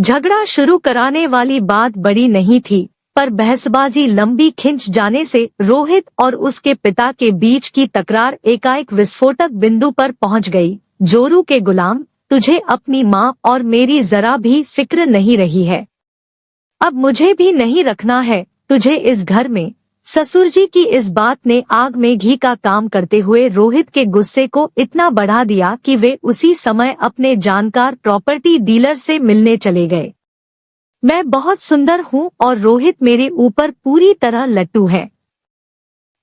झगड़ा शुरू कराने वाली बात बड़ी नहीं थी, पर बहसबाजी लंबी खिंच जाने से रोहित और उसके पिता के बीच की तकरार एकाएक विस्फोटक बिंदु पर पहुंच गई। जोरू के गुलाम, तुझे अपनी माँ और मेरी जरा भी फिक्र नहीं रही है। अब मुझे भी नहीं रखना है तुझे इस घर में। ससुर जी की इस बात ने आग में घी का काम करते हुए रोहित के गुस्से को इतना बढ़ा दिया कि वे उसी समय अपने जानकार प्रॉपर्टी डीलर से मिलने चले गए। मैं बहुत सुंदर हूँ और रोहित मेरे ऊपर पूरी तरह लट्टू है।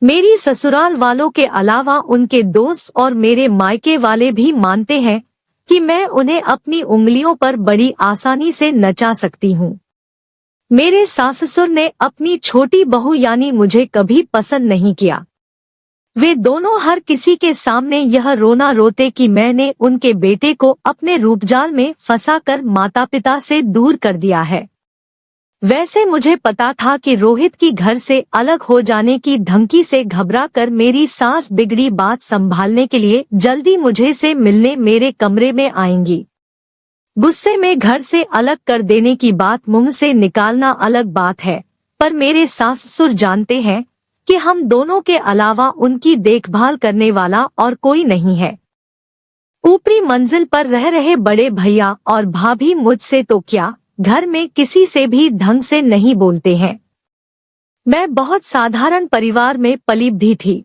मेरी ससुराल वालों के अलावा उनके दोस्त और मेरे मायके वाले भी मानते हैं कि मैं उन्हें अपनी उंगलियों पर बड़ी आसानी से नचा सकती हूँ। मेरे सास-ससुर ने अपनी छोटी बहू यानी मुझे कभी पसंद नहीं किया। वे दोनों हर किसी के सामने यह रोना रोते कि मैंने उनके बेटे को अपने रूपजाल में फंसाकर माता पिता से दूर कर दिया है। वैसे मुझे पता था कि रोहित की घर से अलग हो जाने की धमकी से घबराकर मेरी सास बिगड़ी बात संभालने के लिए जल्दी मुझे से मिलने मेरे कमरे में आएंगी। गुस्से में घर से अलग कर देने की बात मुंह से निकालना अलग बात है, पर मेरे सास-ससुर जानते हैं कि हम दोनों के अलावा उनकी देखभाल करने वाला और कोई नहीं है। ऊपरी मंजिल पर रह रहे बड़े भैया और भाभी मुझसे तो क्या, घर में किसी से भी ढंग से नहीं बोलते हैं। मैं बहुत साधारण परिवार में पली भी थी।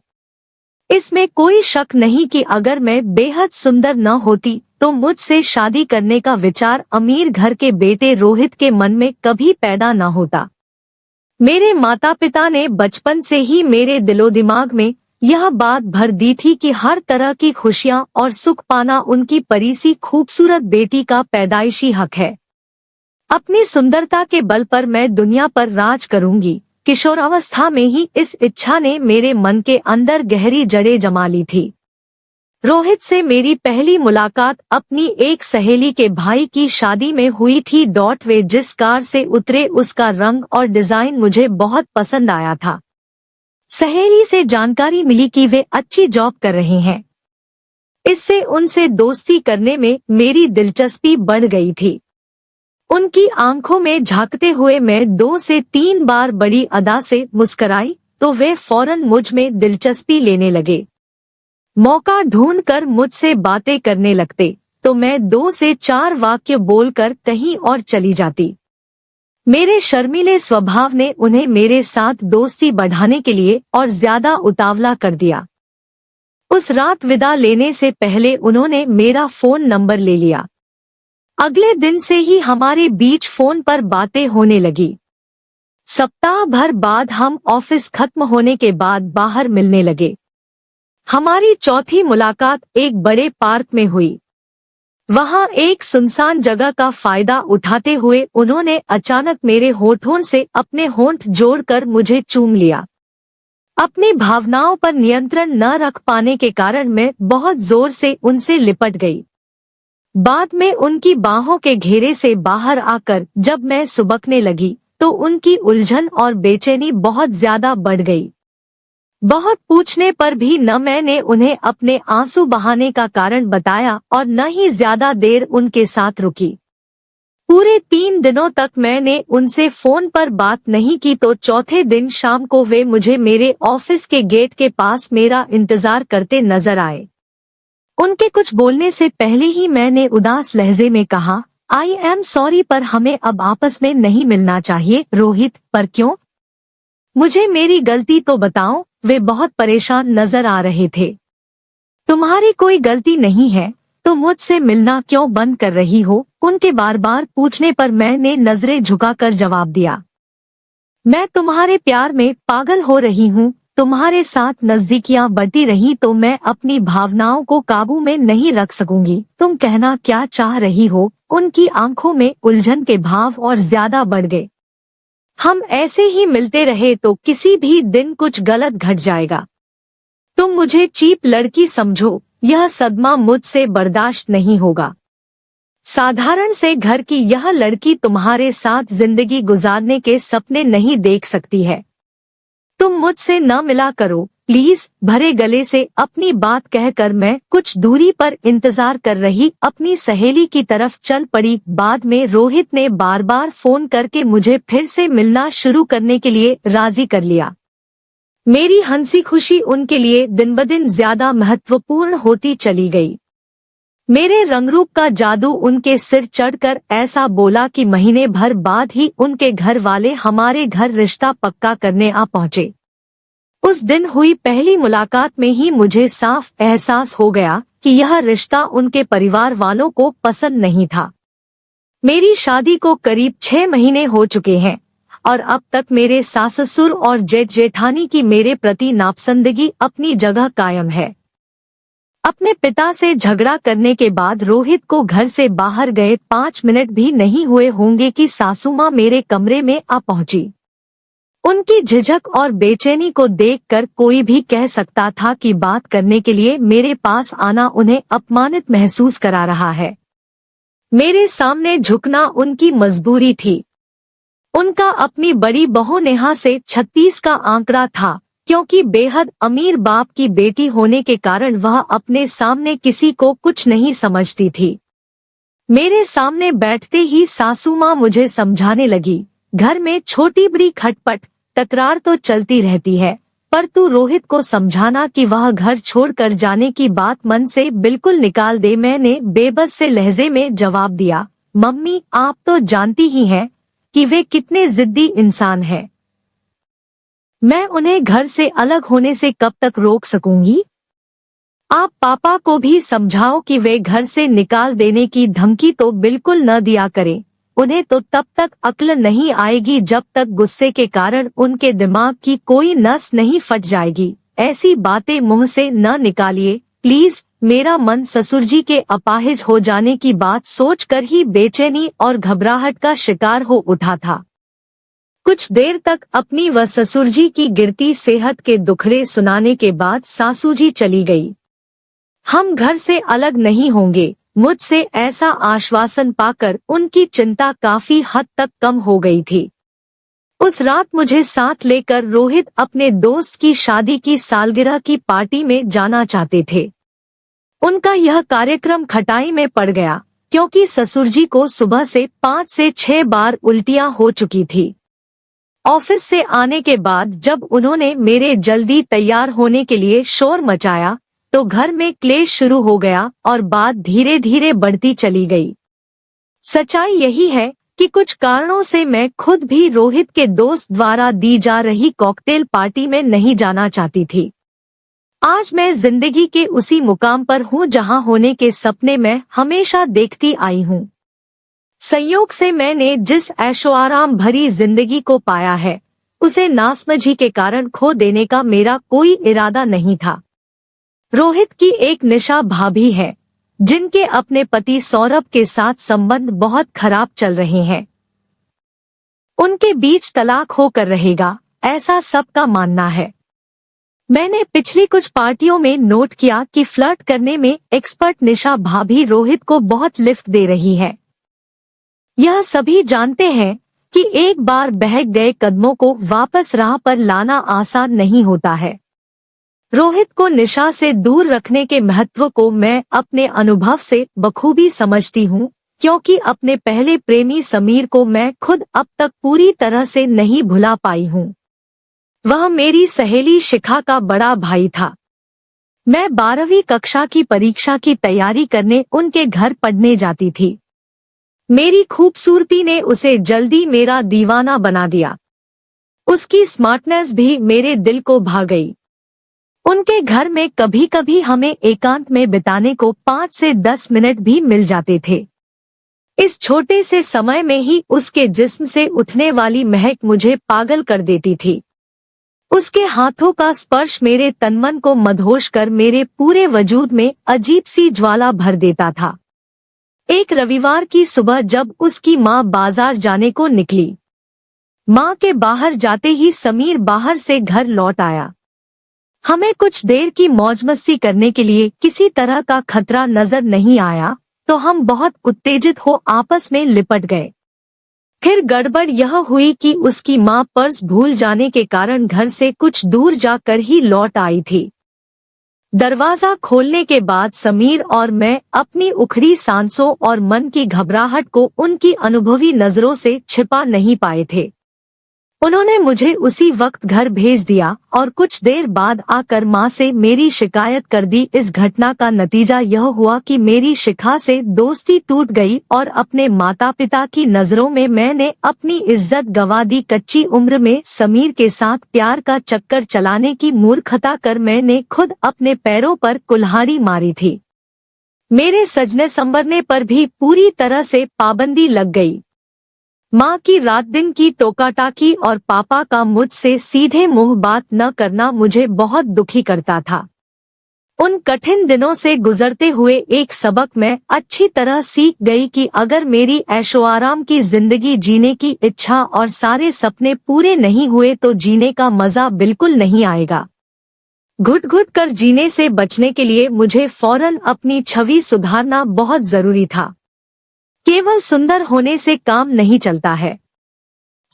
इसमें कोई शक नहीं कि अगर मैं बेहद सुंदर न होती तो मुझसे शादी करने का विचार अमीर घर के बेटे रोहित के मन में कभी पैदा न होता। मेरे माता पिता ने बचपन से ही मेरे दिलो दिमाग में यह बात भर दी थी कि हर तरह की खुशियां और सुख पाना उनकी परीसी खूबसूरत बेटी का पैदाइशी हक है। अपनी सुंदरता के बल पर मैं दुनिया पर राज करूंगी। किशोरावस्था में ही इस इच्छा ने मेरे मन के अंदर गहरी जड़ें जमा ली थी। रोहित से मेरी पहली मुलाकात अपनी एक सहेली के भाई की शादी में हुई थी। वे जिस कार से उतरे उसका रंग और डिजाइन मुझे बहुत पसंद आया था। सहेली से जानकारी मिली कि वे अच्छी जॉब कर रहे हैं। इससे उनसे दोस्ती करने में मेरी दिलचस्पी बढ़ गई थी। उनकी आंखों में झांकते हुए मैं 2 से 3 बार बड़ी अदा से मुस्कुराई तो वे फौरन मुझ में दिलचस्पी लेने लगे। मौका ढूंढकर मुझसे बातें करने लगते तो मैं 2 से 4 वाक्य बोलकर कहीं और चली जाती। मेरे शर्मीले स्वभाव ने उन्हें मेरे साथ दोस्ती बढ़ाने के लिए और ज्यादा उतावला कर दिया। उस रात विदा लेने से पहले उन्होंने मेरा फोन नंबर ले लिया। अगले दिन से ही हमारे बीच फोन पर बातें होने लगी। सप्ताह भर बाद हम ऑफिस खत्म होने के बाद बाहर मिलने लगे। हमारी चौथी मुलाकात एक बड़े पार्क में हुई। वहां एक सुनसान जगह का फायदा उठाते हुए उन्होंने अचानक मेरे होठों से अपने होंठ जोड़कर मुझे चूम लिया। अपनी भावनाओं पर नियंत्रण न रख पाने के कारण मैं बहुत जोर से उनसे लिपट गई। बाद में उनकी बाहों के घेरे से बाहर आकर जब मैं सुबकने लगी तो उनकी उलझन और बेचैनी बहुत ज्यादा बढ़ गई। बहुत पूछने पर भी न मैंने उन्हें अपने आंसू बहाने का कारण बताया और न ही ज्यादा देर उनके साथ रुकी। पूरे 3 दिनों तक मैंने उनसे फोन पर बात नहीं की तो चौथे दिन शाम को वे मुझे मेरे ऑफिस के गेट के पास मेरा इंतजार करते नजर आए। उनके कुछ बोलने से पहले ही मैंने उदास लहजे में कहा, आई एम सॉरी पर हमें अब आपस में नहीं मिलना चाहिए। रोहित, पर क्यों? मुझे मेरी गलती तो बताओ। वे बहुत परेशान नजर आ रहे थे। तुम्हारी कोई गलती नहीं है तो मुझसे मिलना क्यों बंद कर रही हो? उनके बार बार पूछने पर मैंने नजरें झुकाकर जवाब दिया, मैं तुम्हारे प्यार में पागल हो रही हूँ। तुम्हारे साथ नजदीकियां बढ़ती रही तो मैं अपनी भावनाओं को काबू में नहीं रख सकूंगी। तुम कहना क्या चाह रही हो? उनकी आंखों में उलझन के भाव और ज्यादा बढ़ गए। हम ऐसे ही मिलते रहे तो किसी भी दिन कुछ गलत घट जाएगा। तुम मुझे चीप लड़की समझो, यह सदमा मुझसे बर्दाश्त नहीं होगा। साधारण से घर की यह लड़की तुम्हारे साथ जिंदगी गुजारने के सपने नहीं देख सकती है। तुम मुझसे न मिला करो, प्लीज, भरे गले से अपनी बात कहकर मैं कुछ दूरी पर इंतजार कर रही अपनी सहेली की तरफ चल पड़ी। बाद में रोहित ने बार बार फोन करके मुझे फिर से मिलना शुरू करने के लिए राजी कर लिया। मेरी हंसी खुशी उनके लिए दिन ब दिन ज्यादा महत्वपूर्ण होती चली गई। मेरे रंगरूप का जादू उनके सिर चढ़कर ऐसा बोला कि महीने भर बाद ही उनके घर वाले हमारे घर रिश्ता पक्का करने आ पहुँचे। उस दिन हुई पहली मुलाकात में ही मुझे साफ एहसास हो गया कि यह रिश्ता उनके परिवार वालों को पसंद नहीं था। मेरी शादी को करीब 6 महीने हो चुके हैं और अब तक मेरे सास ससुर और जेठ जेठानी की मेरे प्रति नापसंदगी अपनी जगह कायम है। अपने पिता से झगड़ा करने के बाद रोहित को घर से बाहर गए 5 मिनट भी नहीं हुए होंगे कि सासू माँ मेरे कमरे में आ पहुंची। उनकी झिझक और बेचैनी को देखकर कोई भी कह सकता था कि बात करने के लिए मेरे पास आना उन्हें अपमानित महसूस करा रहा है। मेरे सामने झुकना उनकी मजबूरी थी। उनका अपनी बड़ी बहू नेहा से 36 का आंकड़ा था, क्योंकि बेहद अमीर बाप की बेटी होने के कारण वह अपने सामने किसी को कुछ नहीं समझती थी। मेरे सामने बैठते ही सासू माँ मुझे समझाने लगी, घर में छोटी बड़ी खटपट तकरार तो चलती रहती है, पर तू रोहित को समझाना कि वह घर छोड़कर जाने की बात मन से बिल्कुल निकाल दे। मैंने बेबस से लहजे में जवाब दिया, मम्मी आप तो जानती ही हैं कि वे कितने जिद्दी इंसान हैं। मैं उन्हें घर से अलग होने से कब तक रोक सकूंगी? आप पापा को भी समझाओ कि वे घर से निकाल देने की धमकी तो बिल्कुल न दिया करें। उन्हें तो तब तक अक्ल नहीं आएगी जब तक गुस्से के कारण उनके दिमाग की कोई नस नहीं फट जाएगी। ऐसी बातें मुंह से न निकालिए प्लीज। मेरा मन ससुर जी के अपाहिज हो जाने की बात सोचकर ही बेचैनी और घबराहट का शिकार हो उठा था। कुछ देर तक अपनी व ससुर जी की गिरती सेहत के दुखड़े सुनाने के बाद सासू जी चली गई। हम घर से अलग नहीं होंगे, मुझसे ऐसा आश्वासन पाकर उनकी चिंता काफी हद तक कम हो गई थी। उस रात मुझे साथ लेकर रोहित अपने दोस्त की शादी की सालगिरह की पार्टी में जाना चाहते थे। उनका यह कार्यक्रम खटाई में पड़ गया, क्योंकि ससुर जी को सुबह से 5 से 6 बार उल्टियां हो चुकी थी। ऑफिस से आने के बाद जब उन्होंने मेरे जल्दी तैयार होने के लिए शोर मचाया तो घर में क्लेश शुरू हो गया और बात धीरे धीरे बढ़ती चली गई। सच्चाई यही है कि कुछ कारणों से मैं खुद भी रोहित के दोस्त द्वारा दी जा रही कॉकटेल पार्टी में नहीं जाना चाहती थी। आज मैं जिंदगी के उसी मुकाम पर हूँ जहाँ होने के सपने मैं हमेशा देखती आई हूँ। संयोग से मैंने जिस ऐशोआराम भरी जिंदगी को पाया है उसे नासमझी के कारण खो देने का मेरा कोई इरादा नहीं था। रोहित की एक निशा भाभी है, जिनके अपने पति सौरभ के साथ संबंध बहुत खराब चल रहे हैं। उनके बीच तलाक होकर रहेगा, ऐसा सबका मानना है। मैंने पिछली कुछ पार्टियों में नोट किया कि फ्लर्ट करने में एक्सपर्ट निशा भाभी रोहित को बहुत लिफ्ट दे रही है। यह सभी जानते हैं कि एक बार बहक गए कदमों को वापस राह पर लाना आसान नहीं होता है। रोहित को निशा से दूर रखने के महत्व को मैं अपने अनुभव से बखूबी समझती हूँ, क्योंकि अपने पहले प्रेमी समीर को मैं खुद अब तक पूरी तरह से नहीं भुला पाई हूँ। वह मेरी सहेली शिखा का बड़ा भाई था। मैं 12वीं कक्षा की परीक्षा की तैयारी करने उनके घर पढ़ने जाती थी। मेरी खूबसूरती ने उसे जल्दी मेरा दीवाना बना दिया। उसकी स्मार्टनेस भी मेरे दिल को भा गई। उनके घर में कभी कभी हमें एकांत में बिताने को 5 से 10 मिनट भी मिल जाते थे। इस छोटे से समय में ही उसके जिस्म से उठने वाली महक मुझे पागल कर देती थी। उसके हाथों का स्पर्श मेरे तनमन को मदहोश कर मेरे पूरे वजूद में अजीब सी ज्वाला भर देता था। एक रविवार की सुबह जब उसकी माँ बाजार जाने को निकली, माँ के बाहर जाते ही समीर बाहर से घर लौट आया। हमें कुछ देर की मौज मस्ती करने के लिए किसी तरह का खतरा नजर नहीं आया, तो हम बहुत उत्तेजित हो आपस में लिपट गए। फिर गड़बड़ यह हुई कि उसकी माँ पर्स भूल जाने के कारण घर से कुछ दूर जाकर ही लौट आई थी। दरवाजा खोलने के बाद समीर और मैं अपनी उखड़ी सांसों और मन की घबराहट को उनकी अनुभवी नजरों से छिपा नहीं पाए थे। उन्होंने मुझे उसी वक्त घर भेज दिया और कुछ देर बाद आकर माँ से मेरी शिकायत कर दी। इस घटना का नतीजा यह हुआ कि मेरी शिखा से दोस्ती टूट गई और अपने माता पिता की नजरों में मैंने अपनी इज्जत गंवा दी। कच्ची उम्र में समीर के साथ प्यार का चक्कर चलाने की मूर्खता कर मैंने खुद अपने पैरों पर कुल्हाड़ी मारी थी। मेरे सजने संवरने पर भी पूरी तरह से पाबंदी लग गई। माँ की रात दिन की टोकाटाकी और पापा का मुझसे सीधे मुंह बात न करना मुझे बहुत दुखी करता था। उन कठिन दिनों से गुजरते हुए एक सबक मैं अच्छी तरह सीख गई कि अगर मेरी ऐशोआराम की जिंदगी जीने की इच्छा और सारे सपने पूरे नहीं हुए तो जीने का मजा बिल्कुल नहीं आएगा। घुट घुट कर जीने से बचने के लिए मुझे फौरन अपनी छवि सुधारना बहुत जरूरी था। केवल सुंदर होने से काम नहीं चलता है,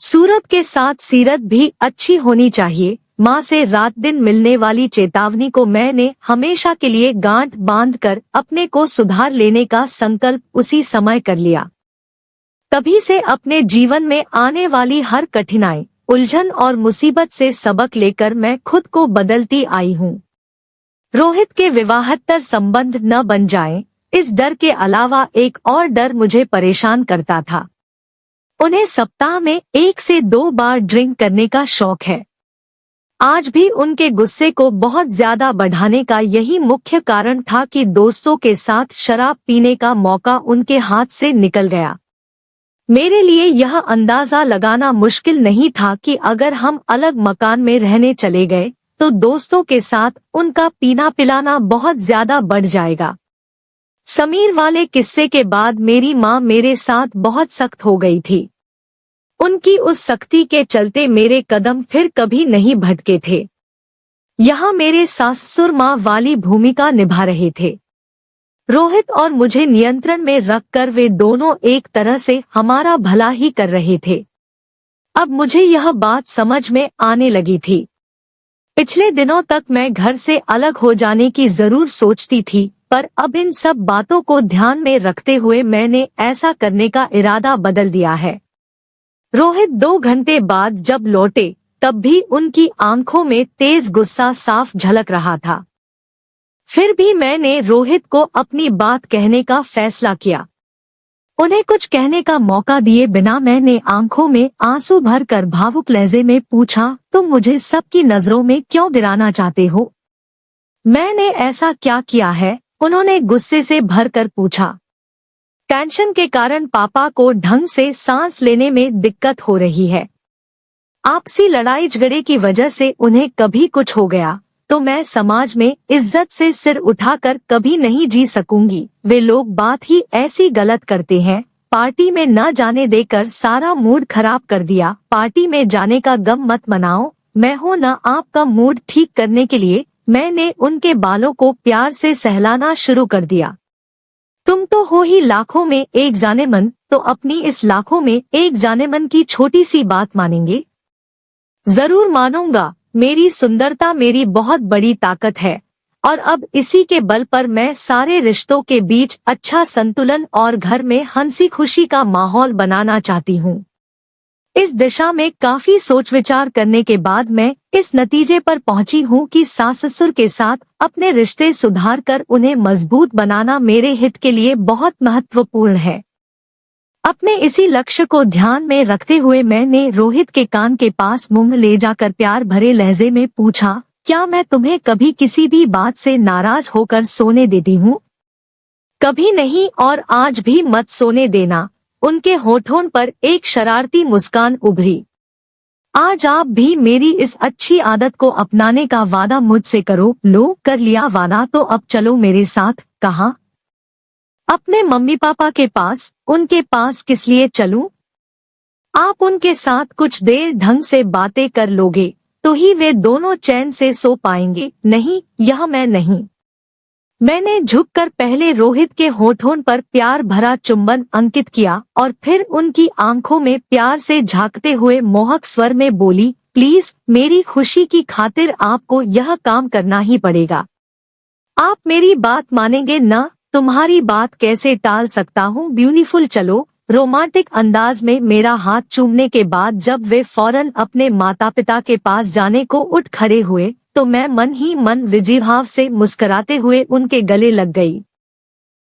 सूरत के साथ सीरत भी अच्छी होनी चाहिए। माँ से रात दिन मिलने वाली चेतावनी को मैंने हमेशा के लिए गांठ बांधकर अपने को सुधार लेने का संकल्प उसी समय कर लिया। तभी से अपने जीवन में आने वाली हर कठिनाई, उलझन और मुसीबत से सबक लेकर मैं खुद को बदलती आई हूँ। रोहित के विवाहेतर संबंध न बन जाएं, इस डर के अलावा एक और डर मुझे परेशान करता था। उन्हें सप्ताह में 1 से 2 बार ड्रिंक करने का शौक है। आज भी उनके गुस्से को बहुत ज्यादा बढ़ाने का यही मुख्य कारण था कि दोस्तों के साथ शराब पीने का मौका उनके हाथ से निकल गया। मेरे लिए यह अंदाजा लगाना मुश्किल नहीं था कि अगर हम अलग मकान में रहने चले गए तो दोस्तों के साथ उनका पीना पिलाना बहुत ज्यादा बढ़ जाएगा। समीर वाले किस्से के बाद मेरी माँ मेरे साथ बहुत सख्त हो गई थी। उनकी उस सख्ती के चलते मेरे कदम फिर कभी नहीं भटके थे। यहाँ मेरे सासुर माँ वाली भूमिका निभा रहे थे। रोहित और मुझे नियंत्रण में रखकर वे दोनों एक तरह से हमारा भला ही कर रहे थे। अब मुझे यह बात समझ में आने लगी थी। पिछले दिनों तक मैं घर से अलग हो जाने की जरूर सोचती थी, पर अब इन सब बातों को ध्यान में रखते हुए मैंने ऐसा करने का इरादा बदल दिया है। रोहित 2 घंटे बाद जब लौटे तब भी उनकी आंखों में तेज गुस्सा साफ झलक रहा था। फिर भी मैंने रोहित को अपनी बात कहने का फैसला किया। उन्हें कुछ कहने का मौका दिए बिना मैंने आंखों में आंसू भरकर भावुक लहजे में पूछा, तुम मुझे सबकी नजरों में क्यों गिराना चाहते हो? मैंने ऐसा क्या किया है? उन्होंने गुस्से से भरकर पूछा। टेंशन के कारण पापा को ढंग से सांस लेने में दिक्कत हो रही है। आपसी लड़ाई झगड़े की वजह से उन्हें कभी कुछ हो गया तो मैं समाज में इज्जत से सिर उठाकर कभी नहीं जी सकूंगी। वे लोग बात ही ऐसी गलत करते हैं। पार्टी में न जाने देकर सारा मूड खराब कर दिया। पार्टी में जाने का गम मत मनाओ, मैं हूं न आपका मूड ठीक करने के लिए। मैंने उनके बालों को प्यार से सहलाना शुरू कर दिया। तुम तो हो ही लाखों में एक जानेमन, तो अपनी इस लाखों में एक जानेमन की छोटी सी बात मानेंगे? जरूर मानूंगा। मेरी सुंदरता मेरी बहुत बड़ी ताकत है और अब इसी के बल पर मैं सारे रिश्तों के बीच अच्छा संतुलन और घर में हंसी खुशी का माहौल बनाना चाहती हूँ। इस दिशा में काफी सोच विचार करने के बाद मैं इस नतीजे पर पहुंची हूँ कि सास-ससुर के साथ अपने रिश्ते सुधार कर उन्हें मजबूत बनाना मेरे हित के लिए बहुत महत्वपूर्ण है। अपने इसी लक्ष्य को ध्यान में रखते हुए मैंने रोहित के कान के पास मुंह ले जाकर प्यार भरे लहजे में पूछा, क्या मैं तुम्हें कभी किसी भी बात से नाराज होकर सोने देती हूँ? कभी नहीं और आज भी मत सोने देना। उनके होठों पर एक शरारती मुस्कान उभरी। आज आप भी मेरी इस अच्छी आदत को अपनाने का वादा मुझसे करो। लो, कर लिया वादा तो अब चलो मेरे साथ। कहाँ? अपने मम्मी पापा के पास। उनके पास किस लिए चलूं? आप उनके साथ कुछ देर ढंग से बातें कर लोगे तो ही वे दोनों चैन से सो पाएंगे। नहीं, यह मैं नहीं। मैंने झुककर पहले रोहित के होठों पर प्यार भरा चुंबन अंकित किया और फिर उनकी आंखों में प्यार से झांकते हुए मोहक स्वर में बोली, प्लीज मेरी खुशी की खातिर आपको यह काम करना ही पड़ेगा। आप मेरी बात मानेंगे ना? तुम्हारी बात कैसे टाल सकता हूँ ब्यूटीफुल। चलो। रोमांटिक अंदाज में मेरा हाथ चूमने के बाद जब वे फौरन अपने माता पिता के पास जाने को उठ खड़े हुए तो मैं मन ही मन विजिभाव से मुस्कुराते हुए उनके गले लग गई।